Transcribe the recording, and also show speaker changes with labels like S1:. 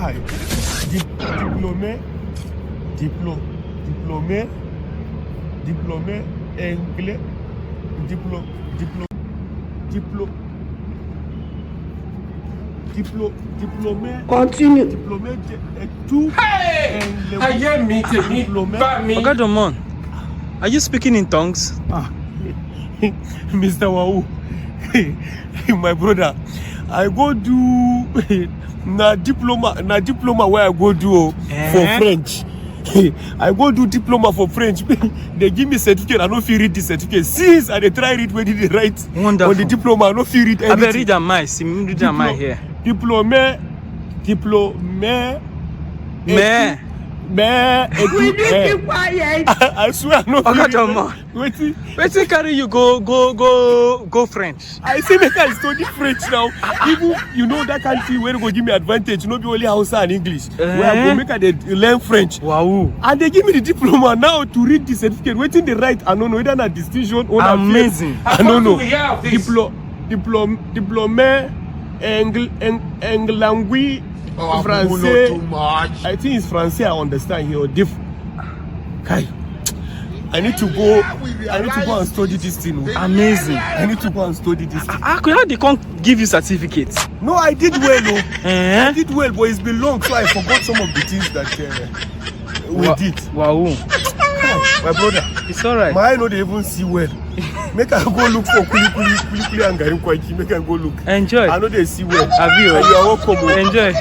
S1: Kai. Diplômé. Diplômé anglais. Diplômé.
S2: Continue.
S1: Diplômé et tout.
S3: Hey! I hear me,
S4: Ogadamon, are you speaking in tongues?
S1: Ah, Mr. Wau, my brother, I go do na diploma where I go do for French. I go do diploma for French. They give me certificate. I don't feel read the certificate. Since I try read where did they write
S4: Wonderful.
S1: on the diploma, I don't feel read anything.
S4: I better read that my here.
S1: Diplômé. I swear I no
S4: Wetin carry you go French?
S1: I say make I study French now. Even you know that country where go give me advantage, no be only Hausa and English. Where I go make I learn French.
S4: Wow.
S1: And they give me the diploma now to read the certificate. Waiting they write, I don't know whether na distinction or
S4: amazing.
S1: I don't know. Diplômé anglais. Français. I think it's Français. I understand here. Kai, I need to go and study this thing.
S4: Amazing.
S1: I need to go and study this thing.
S4: How they can't give you certificates?
S1: No, I did well, I did well, but it's been long, so I forgot some of the things that we did.
S4: Wow.
S1: My brother,
S4: It's alright.
S1: my eye no dey even see well. Make I go look for kuli and garin kwaki. Make I go look.
S4: Enjoy.
S1: I know they see well.
S4: Have you?
S1: And you are welcome.
S4: Enjoy.